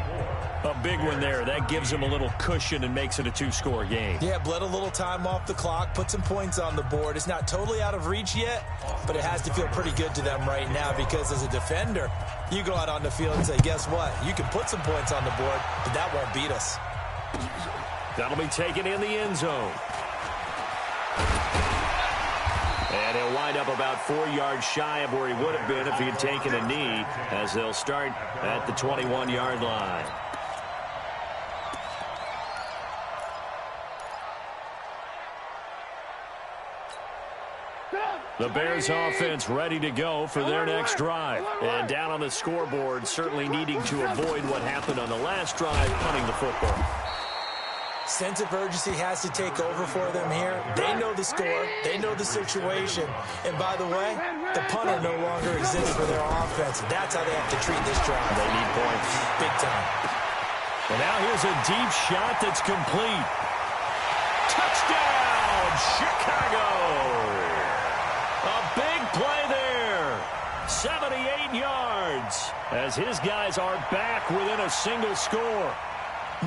Speaker 2: A big one there. That gives them a little cushion and makes it a 2-score game.
Speaker 4: Yeah, bled a little time off the clock, put some points on the board. It's not totally out of reach yet, but it has to feel pretty good to them right now because as a defender, you go out on the field and say, guess what? You can put some points on the board, but that won't beat us.
Speaker 2: That'll be taken in the end zone. And he'll wind up about 4 yards shy of where he would have been if he had taken a knee, as they'll start at the 21-yard line. The Bears offense ready to go for their next drive. And down on the scoreboard, certainly needing to avoid what happened on the last drive, punting the football.
Speaker 4: Sense of urgency has to take over for them here. They know the score. They know the situation. And by the way, the punter no longer exists for their offense. That's how they have to treat this drive.
Speaker 2: They need points.
Speaker 4: Big time.
Speaker 2: And now here's a deep shot that's complete. Touchdown, Chicago! A big play there. 78 yards as his guys are back within a single score.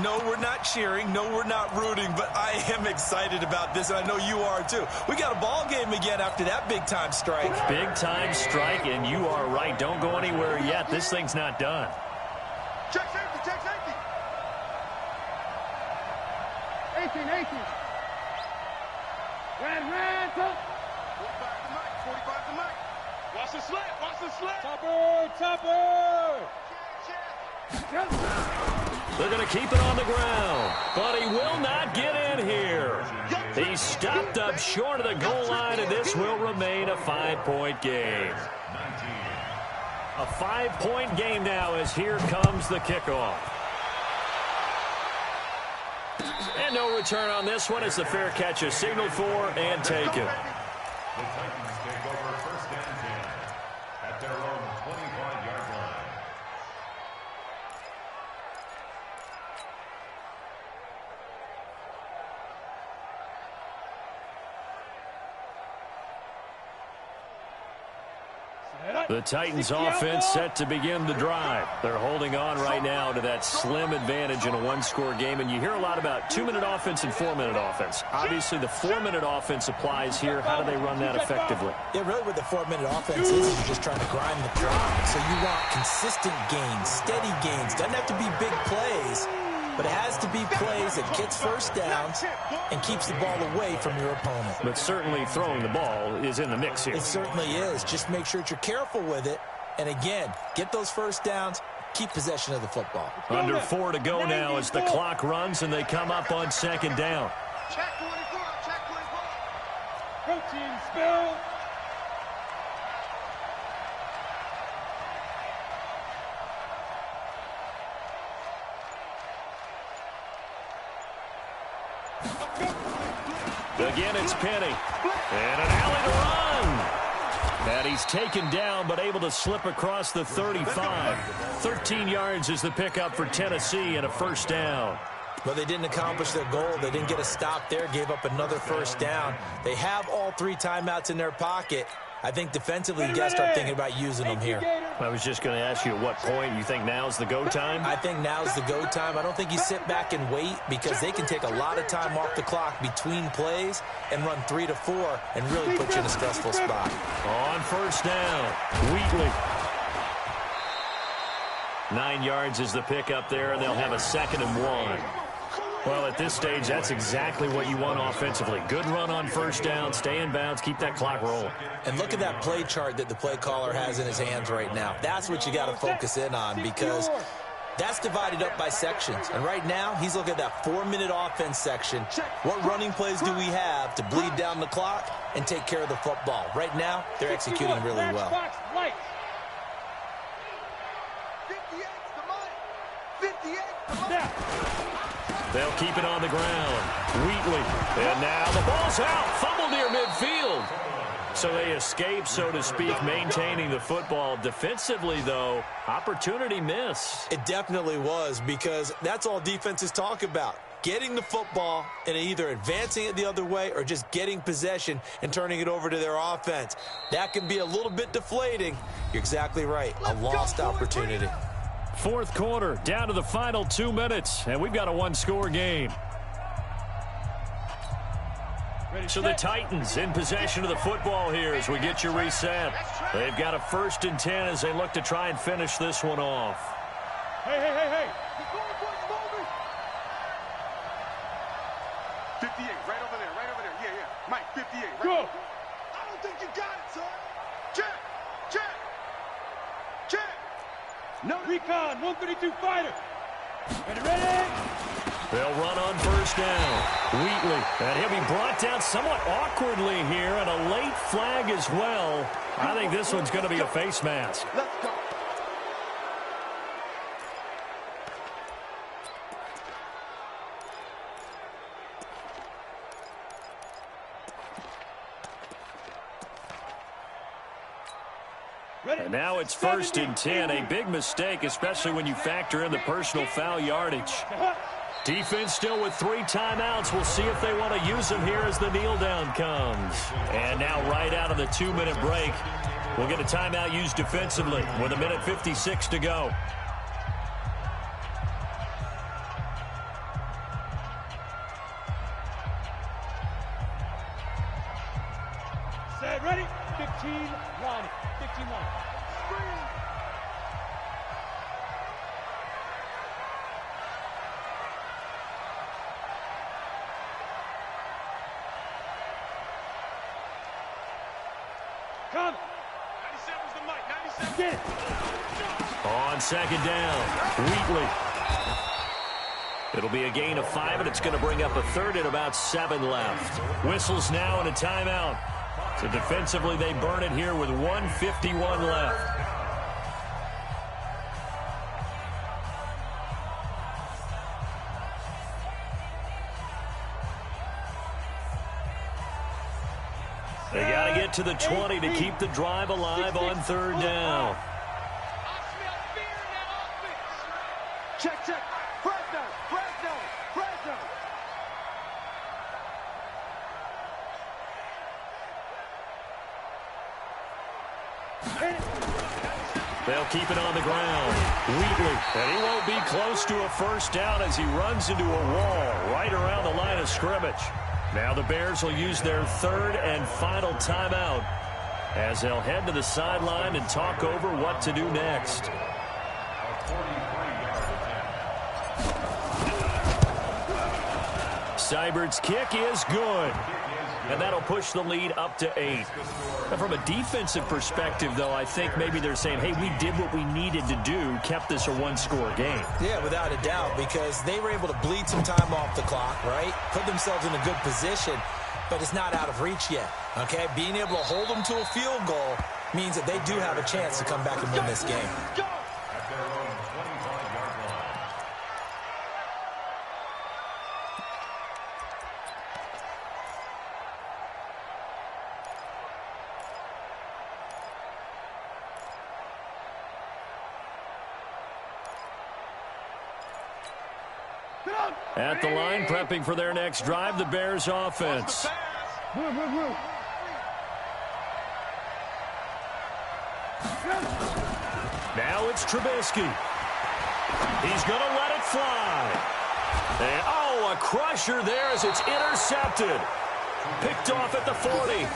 Speaker 4: No, we're not cheering. No, we're not rooting, but I am excited about this, and I know you are too. We got a ball game again after that big-time strike.
Speaker 2: Big-time strike, and you are right. Don't go anywhere yet. This thing's not done.
Speaker 3: Check safety.
Speaker 6: 18. Ran, top.
Speaker 3: 45 to Mike.
Speaker 6: Watch the slant. Topper.
Speaker 2: They're going to keep it on the ground, but he will not get in here. He's stopped up short of the goal line, and this will remain a 5-point game. A 5-point game now as here comes the kickoff. And no return on this one as the fair catch is signaled for and taken.
Speaker 5: The Titans take over 1st and 10 at their own 25-yard line.
Speaker 2: The Titans offense set to begin the drive. They're holding on right now to that slim advantage in a 1-score game, and you hear a lot about 2-minute offense and 4-minute offense. Obviously, the 4-minute offense applies here. How do they run that effectively?
Speaker 4: Yeah, really what the 4-minute offense is you're just trying to grind the drive. So you want consistent gains, steady gains. Doesn't have to be big plays, but it has to be plays that gets first downs and keeps the ball away from your opponent.
Speaker 2: But certainly throwing the ball is in the mix here.
Speaker 4: It certainly is. Just make sure that you're careful with it. And again, get those first downs, keep possession of the football.
Speaker 2: Under 4 to go now as the clock runs and they come up on 2nd down.
Speaker 3: Check 24. Protein spill.
Speaker 2: Again, it's Penny. And an alley to run. And he's taken down, but able to slip across the 35. 13 yards is the pickup for Tennessee and a first down.
Speaker 4: Well, they didn't accomplish their goal. They didn't get a stop there, gave up another first down. They have all 3 timeouts in their pocket. I think defensively, you got to start thinking about using them here.
Speaker 2: I was just going to ask you at what point you think now's the go time?
Speaker 4: I think now's the go time. I don't think you sit back and wait because they can take a lot of time off the clock between plays and run 3 to 4 and really put you in a stressful spot.
Speaker 2: On first down, Wheatley. 9 yards is the pickup there, and they'll have a 2nd and 1. Well, at this stage, that's exactly what you want offensively. Good run on first down, stay in bounds, keep that clock rolling.
Speaker 4: And look at that play chart that the play caller has in his hands right now. That's what you got to focus in on because that's divided up by sections. And right now, he's looking at that 4-minute offense section. What running plays do we have to bleed down the clock and take care of the football? Right now, they're executing really well.
Speaker 3: 58's the mark.
Speaker 2: They'll keep it on the ground. Wheatley. And now the ball's out. Fumble near midfield. So they escape, so to speak, maintaining the football. Defensively, though, opportunity miss.
Speaker 4: It definitely was because that's all defenses talk about. Getting the football and either advancing it the other way or just getting possession and turning it over to their offense. That can be a little bit deflating. You're exactly right. A lost opportunity.
Speaker 2: Fourth quarter, down to the final 2 minutes, and we've got a one-score game. So the Titans in possession of the football here as we get you reset. They've got a 1st and 10 as they look to try and finish this one off.
Speaker 3: Hey.
Speaker 6: 58, right over there. Yeah. Mike, 58, right?
Speaker 3: Go.
Speaker 6: I don't think you got it, son. Check.
Speaker 3: No recon, 132 fighter. Ready.
Speaker 2: They'll run on first down. Wheatley, and he'll be brought down somewhat awkwardly here, and a late flag as well. I think this one's going to be a face mask.
Speaker 6: Let's go.
Speaker 2: And now it's 1st and 10, a big mistake, especially when you factor in the personal foul yardage. Defense still with 3 timeouts. We'll see if they want to use them here as the kneel down comes. And now right out of the 2-minute break, we'll get a timeout used defensively with 1:56 to go.
Speaker 3: Set, ready. 15 line. 15 line. Come.
Speaker 6: 97's the mic. 97.
Speaker 3: Get it.
Speaker 2: On 2nd down, Wheatley. It'll be a gain of 5, and it's going to bring up a 3rd and about 7 left. Whistles now and a timeout. So defensively, they burn it here with 1:51 left. They got to get to the 20 to keep the drive alive on 3rd down.
Speaker 6: I smell fear in that offense. Check. Fresno.
Speaker 2: They'll keep it on the ground. Wheatley, and he won't be close to a first down as he runs into a wall right around the line of scrimmage. Now the Bears will use their 3rd and final timeout as they'll head to the sideline and talk over what to do next. Seibert's kick is good. and that'll push the lead up to 8. And from a defensive perspective, though, I think maybe they're saying, hey, we did what we needed to do, kept this a one-score game.
Speaker 4: Yeah, without a doubt, because they were able to bleed some time off the clock, right? Put themselves in a good position, but it's not out of reach yet, okay? Being able to hold them to a field goal means that they do have a chance to come back and win this game.
Speaker 5: At their own 25-yard line.
Speaker 2: At the line, prepping for their next drive, the Bears offense. Now it's Trubisky. He's going to let it fly. And, oh, a crusher there as it's intercepted. Picked off at the 40.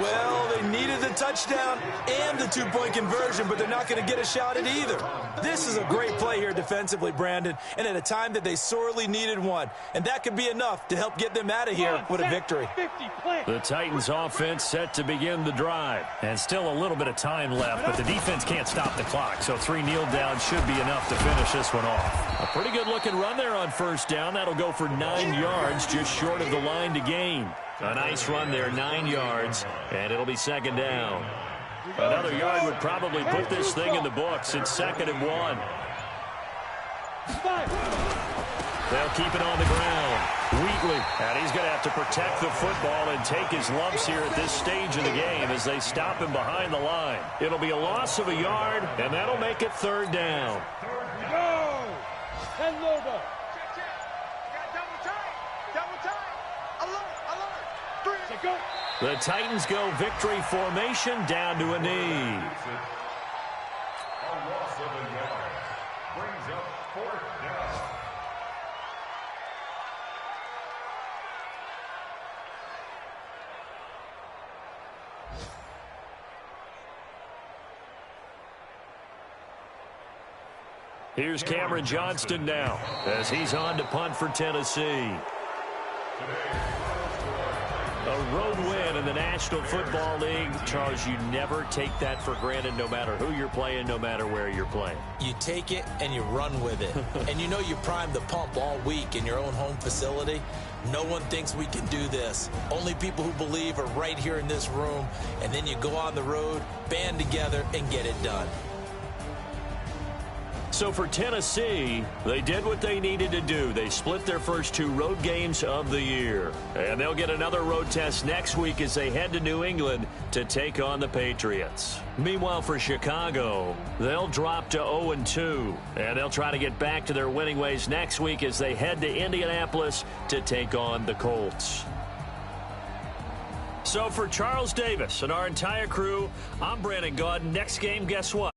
Speaker 4: Well, they needed the touchdown and the two-point conversion, but they're not going to get a shot at either. This is a great play here defensively, Brandon, and at a time that they sorely needed one. And that could be enough to help get them out of here with a victory.
Speaker 2: The Titans offense set to begin the drive. And still a little bit of time left, but the defense can't stop the clock. So 3 kneel downs should be enough to finish this one off. A pretty good-looking run there on first down. That'll go for 9 yards, just short of the line to gain. A nice run there, 9 yards, and it'll be second down. Another yard would probably put this thing in the books. It's 2nd and 1. They'll keep it on the ground. Wheatley, and he's going to have to protect the football and take his lumps here at this stage of the game as they stop him behind the line. It'll be a loss of a yard, and that'll make it 3rd down.
Speaker 3: Go! And Lobo.
Speaker 2: The Titans go victory formation down to a knee.
Speaker 5: A loss of a yard brings up 4th down.
Speaker 2: Here's Cameron Johnston now as he's on to punt for Tennessee. A road win in the National Football League. Charles, you never take that for granted no matter who you're playing, no matter where you're playing.
Speaker 4: You take it and you run with it. And you know you primed the pump all week in your own home facility. No one thinks we can do this. Only people who believe are right here in this room. And then you go on the road, band together, and get it done.
Speaker 2: So for Tennessee, they did what they needed to do. They split their first 2 road games of the year. And they'll get another road test next week as they head to New England to take on the Patriots. Meanwhile, for Chicago, they'll drop to 0-2. And they'll try to get back to their winning ways next week as they head to Indianapolis to take on the Colts. So for Charles Davis and our entire crew, I'm Brandon Gaudin. Next game, guess what?